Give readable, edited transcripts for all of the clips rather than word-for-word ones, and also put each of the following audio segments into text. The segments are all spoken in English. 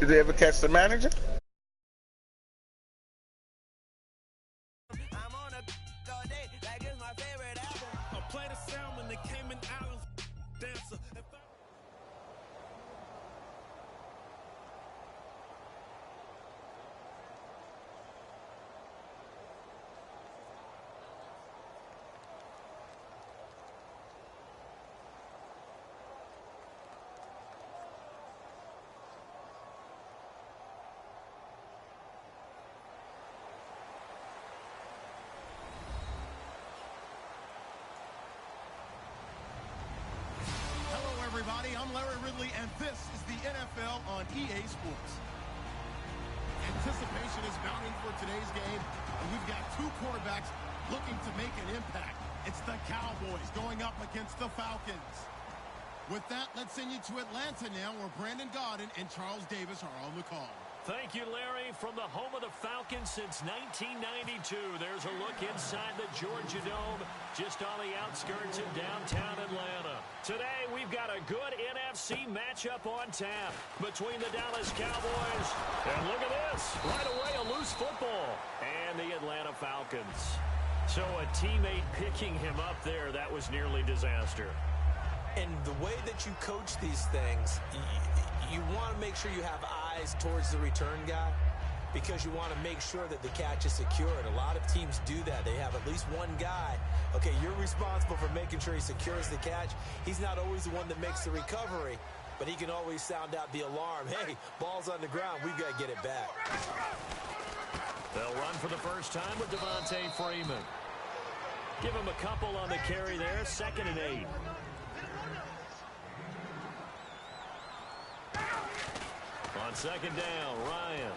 Did they ever catch the manager? Everybody, I'm Larry Ridley, and this is the NFL on EA Sports. Anticipation is mounting for today's game, and we've got two quarterbacks looking to make an impact. It's the Cowboys going up against the Falcons. With that, let's send you to Atlanta now, where Brandon Gaudin and Charles Davis are on the call. Thank you, Larry. From the home of the Falcons since 1992, there's a look inside the Georgia Dome, just on the outskirts of downtown Atlanta. Today, we've got a good NFC matchup on tap between the Dallas Cowboys, and look at this, right away a loose football, and the Atlanta Falcons. So a teammate picking him up there, that was nearly disaster. And the way that you coach these things, you want to make sure you have eyes towards the return guy because you want to make sure that the catch is secured. A lot of teams do that. They have at least one guy. Okay, you're responsible for making sure he secures the catch. He's not always the one that makes the recovery, but he can always sound out the alarm. Hey, ball's on the ground. We've got to get it back. They'll run for the first time with Devontae Freeman. Give him a couple on the carry there, 2nd and 8. On 2nd down, Ryan.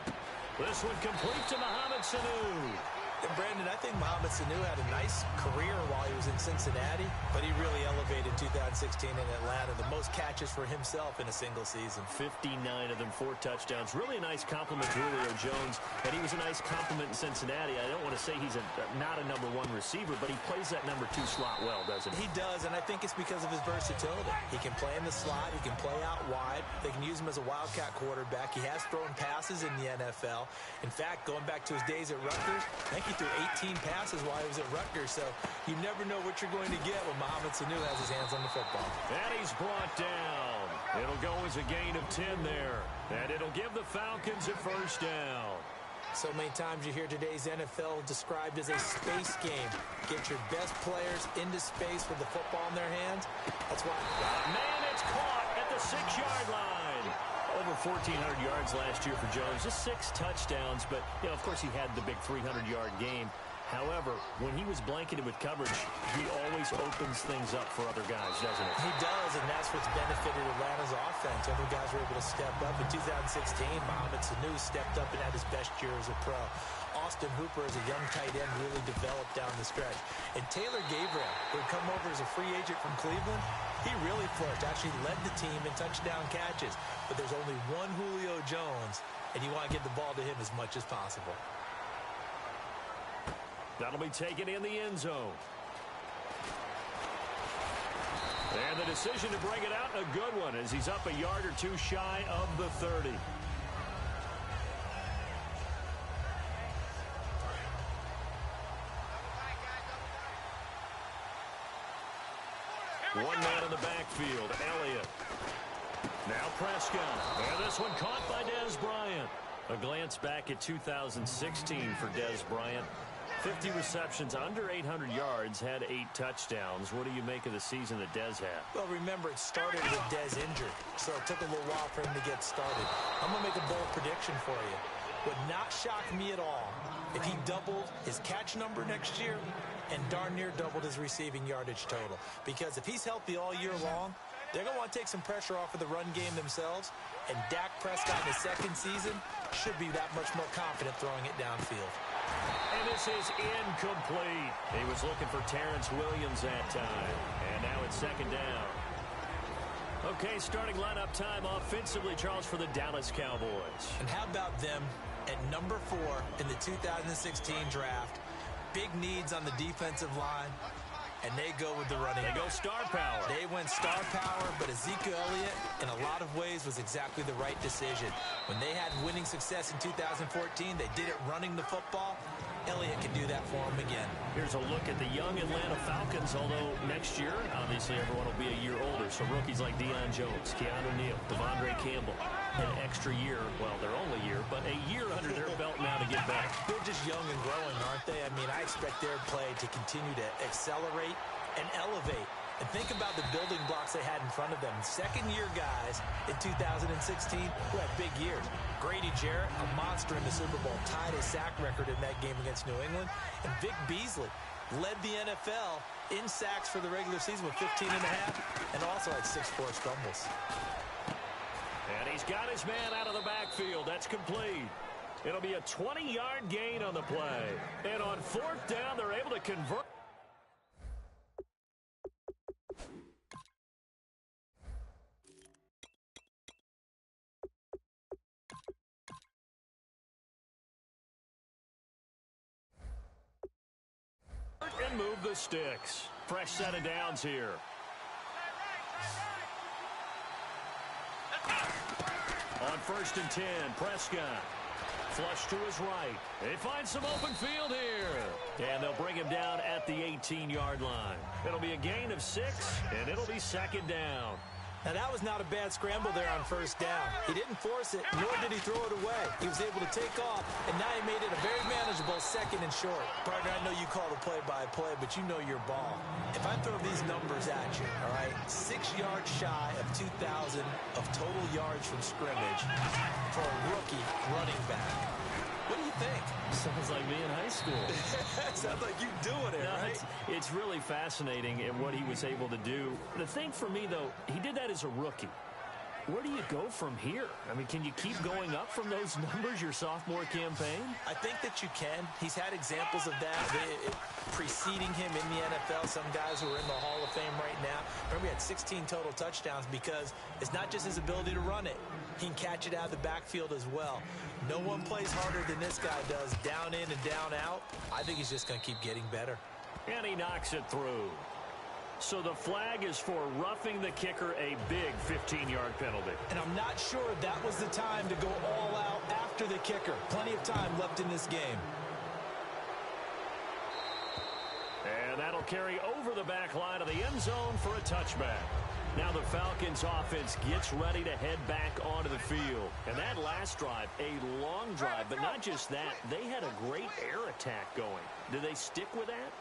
This one complete to Mohamed Sanu. And Brandon, I think Mohamed Sanu had a nice career while he was in Cincinnati, but he really elevated 2016 in Atlanta. The most catches for himself in a single season. 59 of them, 4 touchdowns. Really a nice compliment to Julio Jones, and he was a nice compliment in Cincinnati. I don't want to say he's not a number 1 receiver, but he plays that number 2 slot well, doesn't he? He does, and I think it's because of his versatility. He can play in the slot. He can play out wide. They can use him as a wildcat quarterback. He has thrown passes in the NFL. In fact, going back to his days at Rutgers, I think he threw 18 passes while he was at Rutgers, so you never know what you're going to get when Mohamed Sanu has his hands on the football. And he's brought down. It'll go as a gain of 10 there, and it'll give the Falcons a first down. So many times you hear today's NFL described as a space game. Get your best players into space with the football in their hands. That's why. Man, it's caught at the 6-yard line. Over 1,400 yards last year for Jones, just 6 touchdowns, but, you know, of course he had the big 300-yard game. However, when he was blanketed with coverage, he always opens things up for other guys, doesn't he? He does, and that's what's benefited Atlanta's offense. Other guys were able to step up. In 2016, Mohamed Sanu stepped up and had his best year as a pro. Austin Hooper, as a young tight end, really developed down the stretch. And Taylor Gabriel, who had come over as a free agent from Cleveland, he really flourished, actually led the team in touchdown catches. But there's only one Julio Jones, and you want to get the ball to him as much as possible. That'll be taken in the end zone. And the decision to bring it out, a good one, as he's up a yard or 2 shy of the 30. One man in the backfield, Elliott. Now Prescott. And this one caught by Dez Bryant. A glance back at 2016 for Dez Bryant. 50 receptions, under 800 yards, had 8 touchdowns. What do you make of the season that Dez had? Well, remember, it started with Dez injured, so it took a little while for him to get started. I'm going to make a bold prediction for you. Would not shock me at all if he doubled his catch number next year and darn near doubled his receiving yardage total. Because if he's healthy all year long, they're going to want to take some pressure off of the run game themselves, and Dak Prescott in his 2nd season should be that much more confident throwing it downfield. And this is incomplete. He was looking for Terrence Williams that time. And now it's 2nd down. Okay, starting lineup time offensively, Charles, for the Dallas Cowboys. And how about them at number 4 in the 2016 draft? Big needs on the defensive line. and they go with the running. They go star power. They went star power, but Ezekiel Elliott, in a lot of ways, was exactly the right decision. When they had winning success in 2014, they did it running the football. Elliott can do that for them again. Here's a look at the young Atlanta Falcons, although next year, obviously, everyone will be a year older. So rookies like Deion Jones, Keanu Neal, Devondre Campbell, an extra year. Well, they're only a year, but a year under their belt now to get better. They're just young and growing, aren't they? I mean, I expect their play to continue to accelerate and elevate. And think about the building blocks they had in front of them. Second-year guys in 2016 who had big years. Grady Jarrett, a monster in the Super Bowl, tied a sack record in that game against New England. And Vic Beasley led the NFL in sacks for the regular season with 15 and a half, and also had 6 forced fumbles. And he's got his man out of the backfield. That's complete. It'll be a 20-yard gain on the play. And on 4th down, they're able to convert. And move the sticks. Fresh set of downs here. On 1st and 10, Prescott. Flush to his right. They find some open field here. And they'll bring him down at the 18-yard line. It'll be a gain of 6, and it'll be 2nd down. Now, that was not a bad scramble there on 1st down. He didn't force it, nor did he throw it away. He was able to take off, and now he made it a very manageable 2nd and short. Partner, I know you call the play-by-play, but you know your ball. If I throw these numbers at you, all right, 6 yards shy of 2,000 of total yards from scrimmage for a rookie running back. What do you think? Sounds like me in high school. Sounds like you doing it, right? It's really fascinating in what he was able to do. The thing for me, though, he did that as a rookie. Where do you go from here? I mean, can you keep going up from those numbers your sophomore campaign? I think that you can. He's had examples of that preceding him in the NFL. Some guys who are in the Hall of Fame right now. Remember, he had 16 total touchdowns because it's not just his ability to run it. He can catch it out of the backfield as well. No one plays harder than this guy does, down in and down out. I think he's just going to keep getting better. And he knocks it through. So the flag is for roughing the kicker, a big 15-yard penalty. And I'm not sure that was the time to go all out after the kicker. Plenty of time left in this game. And that'll carry over the back line of the end zone for a touchback. Now the Falcons offense gets ready to head back onto the field. And that last drive, a long drive, but not just that, they had a great air attack going. Do they stick with that?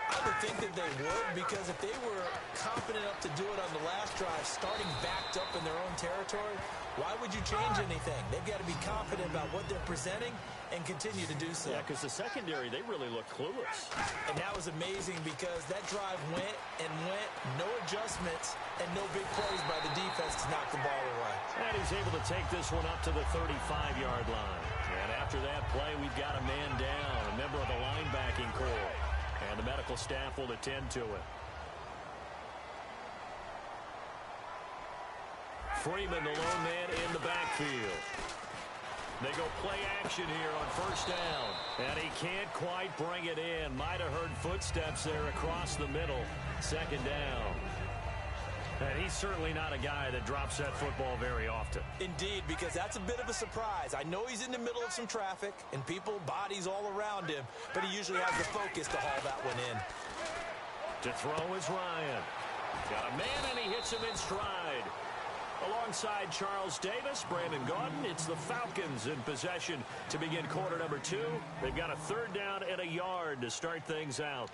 I would think that they would, because if they were confident enough to do it on the last drive, starting backed up in their own territory, why would you change anything? They've got to be confident about what they're presenting and continue to do so. Yeah, because the secondary, they really look clueless. And that was amazing because that drive went and went, no adjustments, and no big plays by the defense to knock the ball away. And he's able to take this one up to the 35-yard line. And after that play, we've got a man down, a member of the linebacking corps. And the medical staff will attend to it. Freeman, the lone man in the backfield. They go play action here on 1st down. And he can't quite bring it in. Might have heard footsteps there across the middle. 2nd down. And he's certainly not a guy that drops that football very often. Indeed, because that's a bit of a surprise. I know he's in the middle of some traffic and people, bodies all around him, but he usually has the focus to haul that one in. To throw is Ryan. Got a man, and he hits him in stride. Alongside Charles Davis, Brandon Gaudin, it's the Falcons in possession to begin quarter number 2. They've got a 3rd down and a yard to start things out.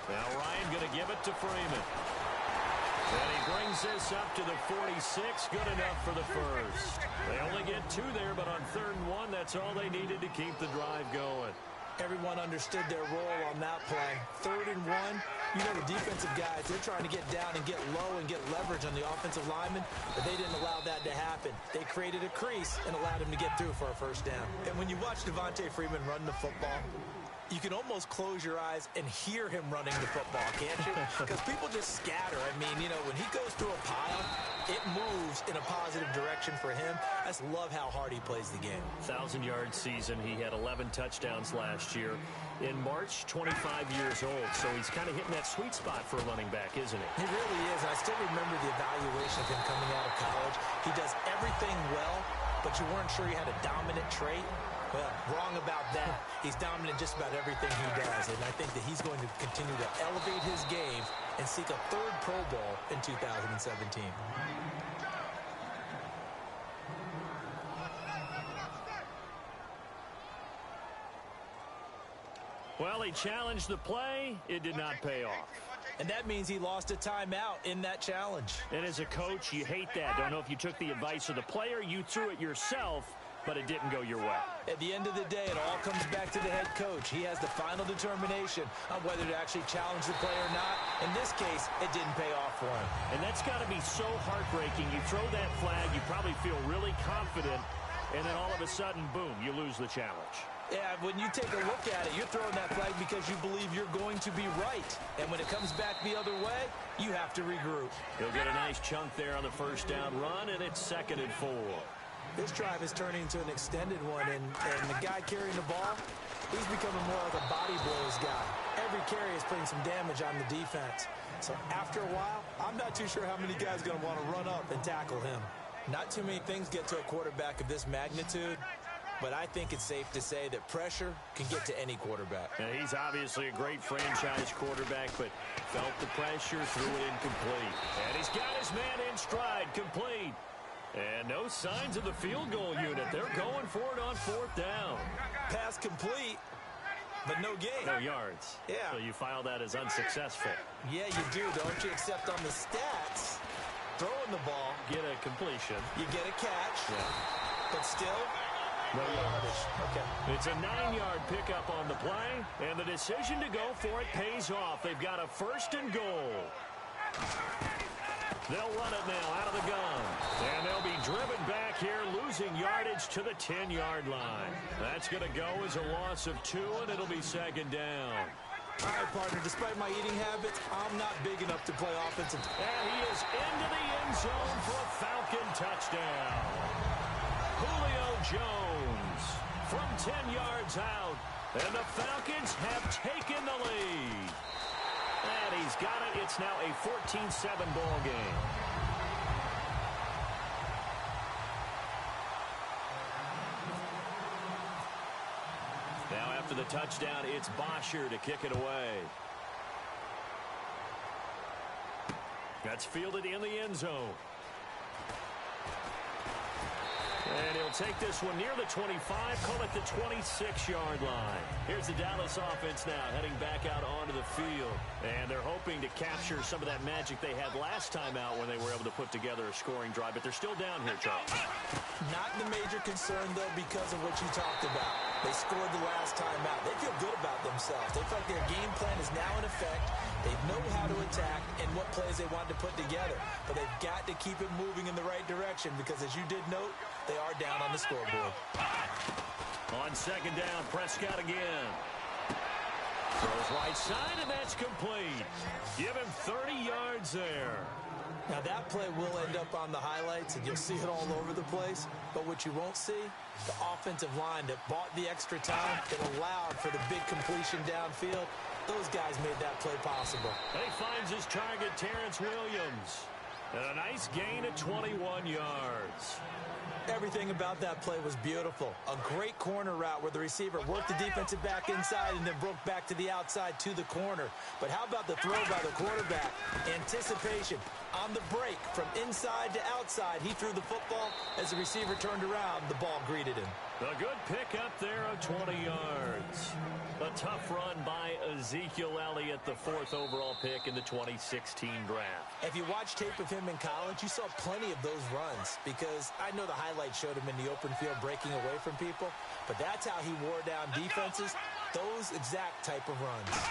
Now Ryan going to give it to Freeman. And he brings this up to the 46. Good enough for the first. They only get 2 there, but on 3rd and 1, that's all they needed to keep the drive going. Everyone understood their role on that play. 3rd and 1, you know the defensive guys, they're trying to get down and get low and get leverage on the offensive lineman, but they didn't allow that to happen. They created a crease and allowed him to get through for a 1st down. And when you watch Devontae Freeman run the football, you can almost close your eyes and hear him running the football, can't you? Because people just scatter. I mean, you know, when he goes through a pile, it moves in a positive direction for him. I just love how hard he plays the game. 1,000-yard season. He had 11 touchdowns last year. In March, 25 years old. So he's kind of hitting that sweet spot for a running back, isn't he? He really is. And I still remember the evaluation of him coming out of college. He does everything well, but you weren't sure he had a dominant trait. Well, wrong about that. He's dominant just about everything he does, and I think that he's going to continue to elevate his game and seek a third Pro Bowl in 2017. Well, he challenged the play. It did not pay off. And that means he lost a timeout in that challenge. And as a coach, you hate that. Don't know if you took the advice of the player, you threw it yourself, but it didn't go your way. At the end of the day, it all comes back to the head coach. He has the final determination on whether to actually challenge the play or not. In this case, it didn't pay off for him. And that's got to be so heartbreaking. You throw that flag, you probably feel really confident, and then all of a sudden, boom, you lose the challenge. Yeah, when you take a look at it, you're throwing that flag because you believe you're going to be right. And when it comes back the other way, you have to regroup. He'll get a nice chunk there on the first down run, and it's 2nd and 4. This drive is turning into an extended one, and the guy carrying the ball, he's becoming more like a body blows guy. Every carry is putting some damage on the defense. So after a while, I'm not too sure how many guys are going to want to run up and tackle him. Not too many things get to a quarterback of this magnitude, but I think it's safe to say that pressure can get to any quarterback. And he's obviously a great franchise quarterback, but felt the pressure, threw it incomplete. And he's got his man in stride, complete. And no signs of the field goal unit. They're going for it on 4th down. Pass complete, but no gain. No yards. Yeah. So you file that as unsuccessful. Yeah, you do, don't you? Except on the stats, throwing the ball, Get a completion. you get a catch, Yeah. but still, no yardage. Okay. It's a 9-yard pickup on the play, and the decision to go for it pays off. They've got a 1st and goal. They'll run it now out of the gun. And they'll be driven back here, losing yardage to the 10-yard line. That's going to go as a loss of 2, and it'll be 2nd down. All right, partner, despite my eating habits, I'm not big enough to play offensive. And he is into the end zone for a Falcon touchdown. Julio Jones from 10 yards out. And the Falcons have taken the lead. And he's got it. It's now a 14-7 ball game. Now after the touchdown, it's Bosher to kick it away. That's fielded in the end zone. And he'll take this one near the 25, call it the 26-yard line. Here's the Dallas offense now, heading back out onto the field. And they're hoping to capture some of that magic they had last time out when they were able to put together a scoring drive. But they're still down here, Charles. Not the major concern, though, because of what you talked about. They scored the last time out. They feel good about themselves. They feel like their game plan is now in effect. They know how to attack and what plays they want to put together. But they've got to keep it moving in the right direction because, as you did note, they are down on the scoreboard. On 2nd down, Prescott again. Throws right side, and that's complete. Give him 30 yards there. Now, that play will end up on the highlights, and you'll see it all over the place. But what you won't see, the offensive line that bought the extra time, that allowed for the big completion downfield, those guys made that play possible. And he finds his target, Terrence Williams. And a nice gain of 21 yards. Everything about that play was beautiful. A great corner route where the receiver worked the defensive back inside and then broke back to the outside to the corner. But how about the throw by the quarterback? Anticipation on the break from inside to outside. He threw the football. As the receiver turned around, the ball greeted him. A good pickup there of 20 yards. A tough run by Ezekiel Elliott, the 4th overall pick in the 2016 draft. If you watch tape of him in college, you saw plenty of those runs because I know the highlights showed him in the open field breaking away from people, but that's how he wore down defenses, those exact type of runs.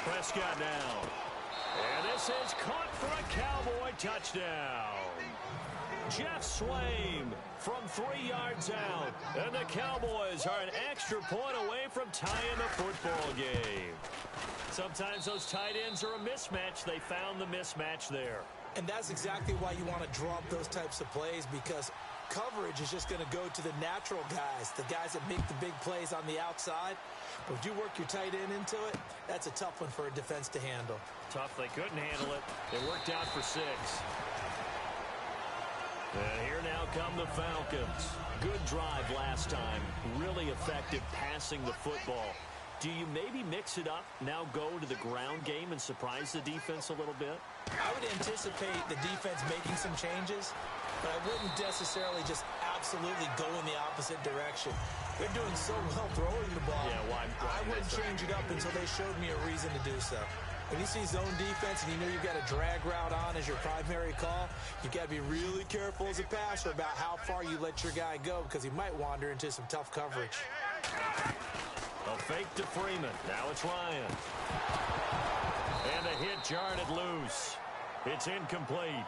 Prescott now. And this is caught for a Cowboy touchdown. Jeff Swaim from 3 yards out. And the Cowboys are an extra point away from tying the football game. Sometimes those tight ends are a mismatch. They found the mismatch there. And that's exactly why you want to draw up those types of plays, because coverage is just going to go to the natural guys, the guys that make the big plays on the outside. But if you work your tight end into it, that's a tough one for a defense to handle. Tough. They couldn't handle it. It worked out for 6. And here now come the Falcons. Good drive last time. Really effective passing the football. Do you maybe mix it up, now go to the ground game and surprise the defense a little bit? I would anticipate the defense making some changes, but I wouldn't necessarily just absolutely go in the opposite direction. They're doing so well throwing the ball. Yeah, why I wouldn't change it up until they showed me a reason to do so. When you see zone defense and you know you've got a drag route on as your primary call, you've got to be really careful as a passer about how far you let your guy go, because he might wander into some tough coverage. A fake to Freeman. Now it's Ryan. And a hit jarred it loose. It's incomplete.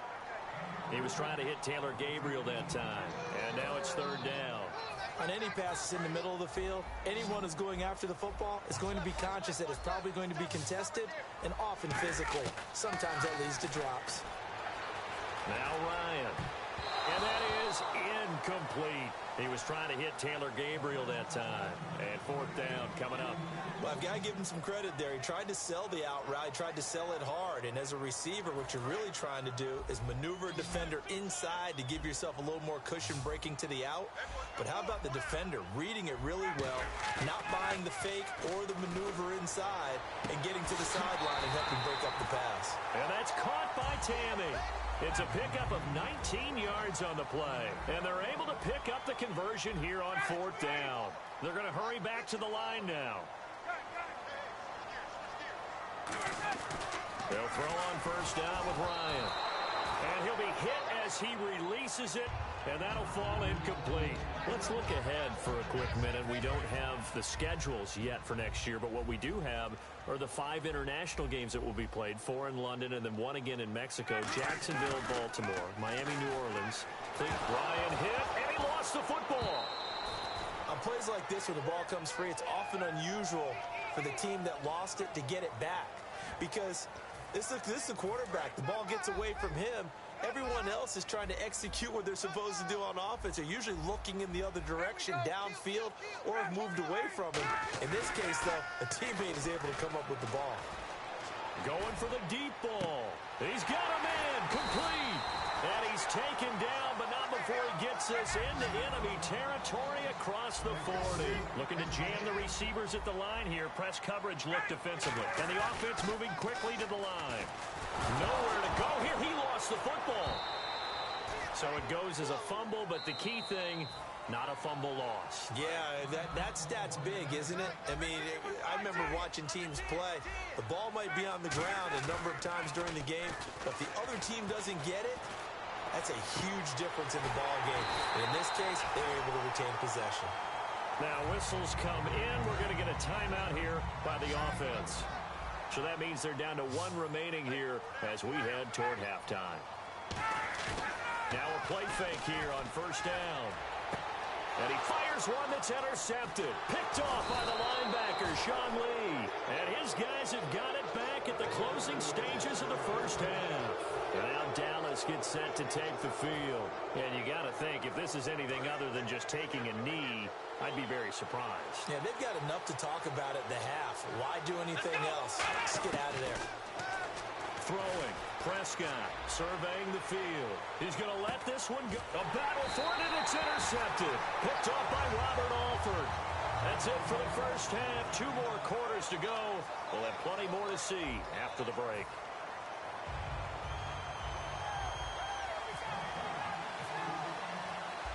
He was trying to hit Taylor Gabriel that time. And now it's 3rd down. On any passes in the middle of the field, anyone who's going after the football is going to be conscious that it's probably going to be contested and often physically. Sometimes that leads to drops. Now Ryan. And that is incomplete. He was trying to hit Taylor Gabriel that time. And 4th down coming up. Well, I've got to give him some credit there. He tried to sell the out route. He tried to sell it hard. And as a receiver, what you're really trying to do is maneuver a defender inside to give yourself a little more cushion breaking to the out. But how about the defender reading it really well, not buying the fake or the maneuver inside, and getting to the sideline and helping break up the pass? And that's caught by Tammy. It's a pickup of 19 yards on the play. And they're able to pick up the conversion here on 4th down. They're going to hurry back to the line now. They'll throw on 1st down with Ryan. And he'll be hit as he releases it, and that'll fall incomplete. Let's look ahead for a quick minute. We don't have the schedules yet for next year, but what we do have are the 5 international games that will be played, 4 in London and then 1 again in Mexico, Jacksonville, Baltimore, Miami, New Orleans. Think Ryan hit, and he lost the football. On plays like this where the ball comes free, it's often unusual for the team that lost it to get it back, because this is the quarterback. The ball gets away from him. Everyone else is trying to execute what they're supposed to do on offense. They're usually looking in the other direction, downfield, or have moved away from him. In this case, though, a teammate is able to come up with the ball. Going for the deep ball. He's got a man, complete. And he's taken down, but not before he gets us into enemy territory across the 40. Looking to jam the receivers at the line here. Press coverage look defensively. And the offense moving quickly to the line. Nowhere to go here. He lost the football. So it goes as a fumble, but the key thing, not a fumble loss. Yeah, that stat's big, isn't it? I mean, I remember watching teams play. The ball might be on the ground a number of times during the game, but if the other team doesn't get it, that's a huge difference in the ball game. And in this case, they were able to retain possession. Now whistles come in. We're going to get a timeout here by the offense. So that means they're down to 1 remaining here as we head toward halftime. Now a play fake here on 1st down. And he fires one that's intercepted. Picked off by the linebacker, Sean Lee. And his guys have got it back at the closing stages of the 1st half. And now Dallas gets set to take the field. And you got to think, if this is anything other than just taking a knee, I'd be very surprised. Yeah, they've got enough to talk about at the half. Why do anything else? Let's get out of there. Throwing. Prescott surveying the field. He's going to let this one go. A battle for it, and it's intercepted. Picked off by Robert Alford. That's it for the 1st half. 2 more quarters to go. We'll have plenty more to see after the break.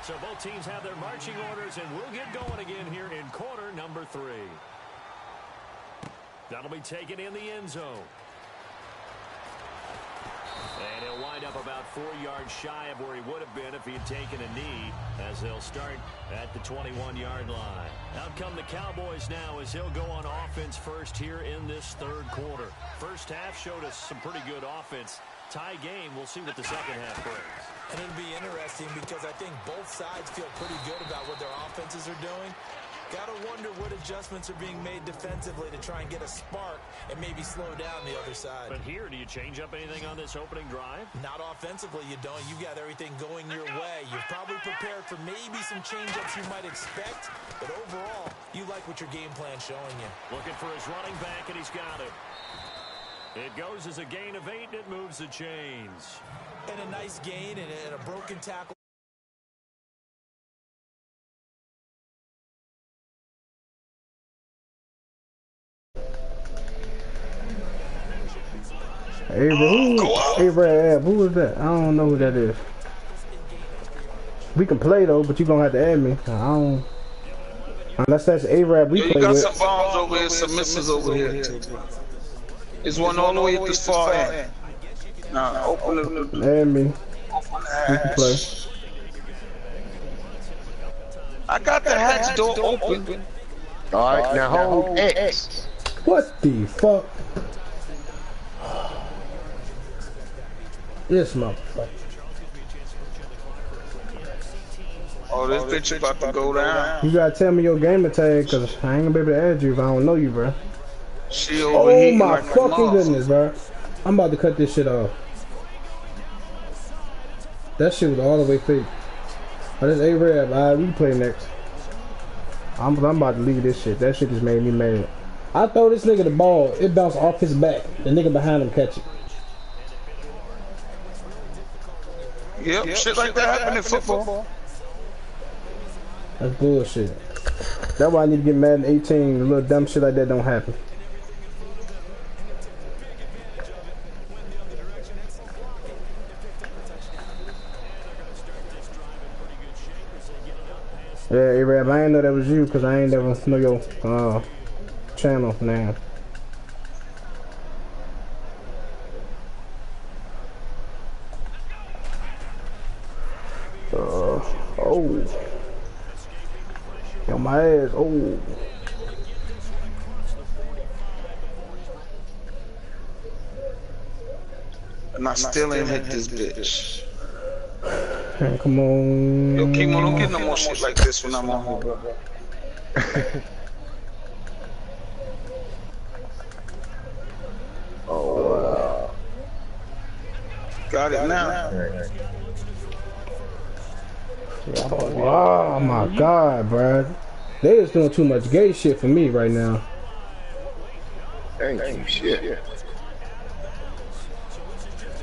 So both teams have their marching orders, and we'll get going again here in quarter number 3. That'll be taken in the end zone. And he'll wind up about 4 yards shy of where he would have been if he had taken a knee, as they'll start at the 21-yard line. Out come the Cowboys now as he'll go on offense first here in this 3rd quarter. 1st half showed us some pretty good offense. Tie game. We'll see what the second half brings. And it'll be interesting because I think both sides feel pretty good about what their offenses are doing. Gotta wonder what adjustments are being made defensively to try and get a spark and maybe slow down the other side. But here, do you change up anything on this opening drive? Not offensively, you don't. You've got everything going your way. You've probably prepared for maybe some change-ups you might expect, but overall, you like what your game plan's showing you. Looking for his running back, and he's got it. It goes as a gain of 8, and it moves the chains. And a nice gain and a broken tackle. A-Rab, who is that? I don't know who that is. We can play though, but you're gonna have to add me. I don't. Unless that's A-Rab we play with. You got some bombs over here, some missiles over here. There's one all the way at this far end. Now open it. Add me. We can play. I got the hatch door open. Alright, now hold X. What the fuck? This motherfucker. Oh, this bitch about to go down. You gotta tell me your gamer tag, cause I ain't gonna be able to add you if I don't know you, bro. She Oh overheating my like fucking goodness, bro. I'm about to cut this shit off. That shit was all the way fake. Oh, this A-Rab. Alright, we can play next. I'm about to leave this shit. That shit just made me mad. I throw this nigga the ball, it bounced off his back. The nigga behind him catch it. Yep, shit like that happen in football. That's bullshit. That's why I need to get Madden 18. A little dumb shit like that don't happen. Yeah, A-Rab, I ain't know that was you because I ain't never know your channel name. Oh. Yo, my ass. Oh. And I still ain't hit this bitch. Man, come on. Yo, Kimo, don't get no more shit like this when I'm on here, bro. Oh, wow. Got it now. Oh my god, bro. They just doing too much gay shit for me right now. Thank you, shit.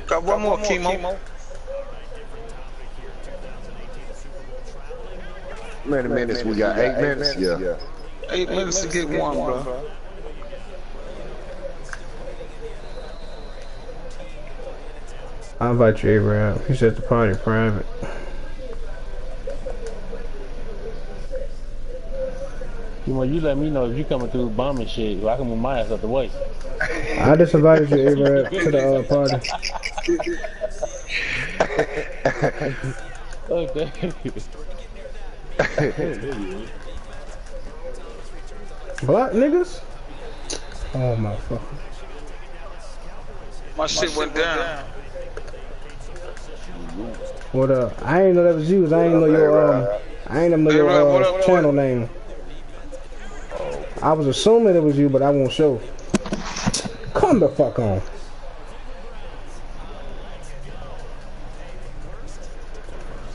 Got one more, Kimo. Many minutes? We got 8 minutes? Yeah. 8 minutes to get one, bro. I'll invite you, A-Rab. He's at the party private. Well, you let me know if you coming through bombing shit. I can move my ass out the way. I just invited you, A-Rab, to the party. Okay. Black niggas? Oh my fuck. My shit went down. What up? I ain't know that was you. I ain't know your I ain't know your channel name. I was assuming it was you, but I won't show. Come the fuck on.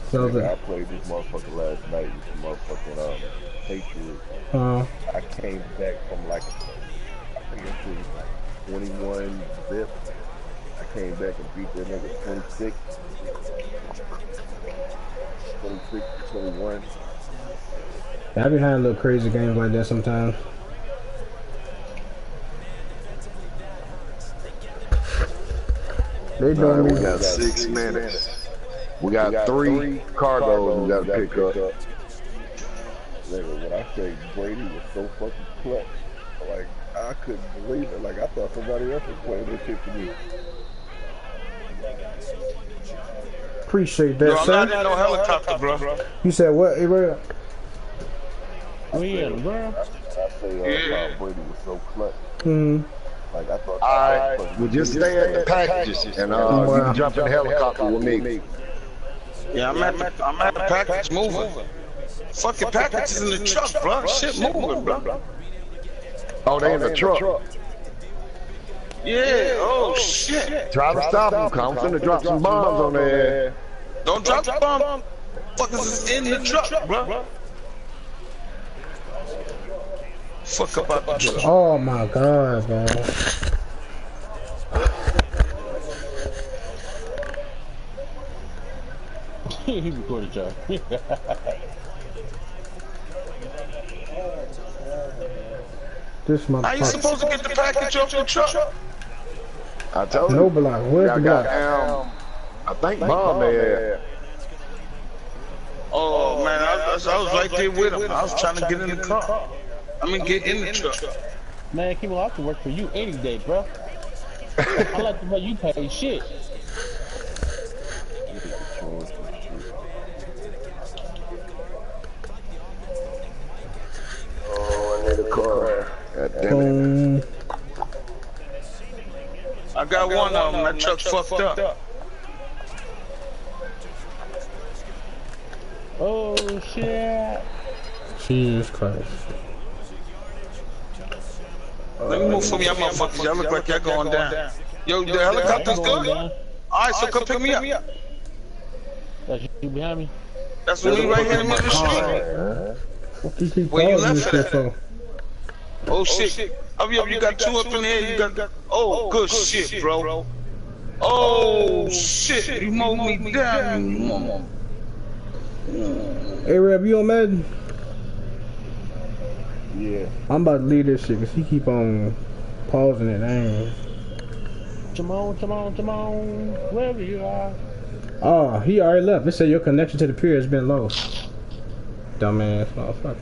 So I played this motherfucker last night with the motherfucking Patriots. I came back from like, I think it was like 21 zip. I came back and beat that nigga 26 to 21. I be having little crazy games like that sometimes. They doing we got 6 minutes. We got 3 cargoes we gotta pick up. When I say Brady was so fucking clutch, like I couldn't believe it. Like I thought somebody else was playing this shit for me. Appreciate that, Yo, I'm sir. not in no helicopter, bro. You said what, Abraham? Oh yeah, bro. I say Brady was so clutch. Mm. Like I thought Alright, we just stay at the packages and you can jump in the helicopter with me. Yeah, I'm at the package moving. Fucking packages in the truck, bro. Shit moving, bro. Oh, they in the truck. Yeah, oh shit. Try to stop them, I'm finna drop some bombs on there. Don't drop the bomb. Fuckers is in the truck, bro. Fuck about the truck. Oh my god, man. He recorded y'all. This motherfucker. How you supposed to get the package off the truck? I told you. No block. Where's the block? I think bomb there. Oh man, I was right there with him. I was trying to get in the car. I mean, get in the truck. Man, Kimo, I can work for you any day, bro. I like the way you pay shit. Oh, I need a car. God damn it. I got one of them. That truck fucked up. Oh shit! Jesus Christ. Let me move for me, y'all motherfuckers. Y'all look like y'all going down. Yo, the helicopter's good? Alright, so come pick me up. That's you behind me? That's me right here in the middle of the street. Where you left it at? Oh shit. Hurry up, you got two up in here. You got. Oh, good shit, bro. Oh shit. You mowed me down. Hey, Reb, you on Madden? Yeah. I'm about to leave this shit because he keep on pausing it. Come on, wherever you are. Oh, he already left. It said your connection to the pier has been low. Dumbass motherfucker.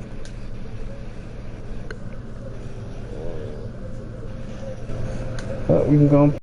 Oh, we can go.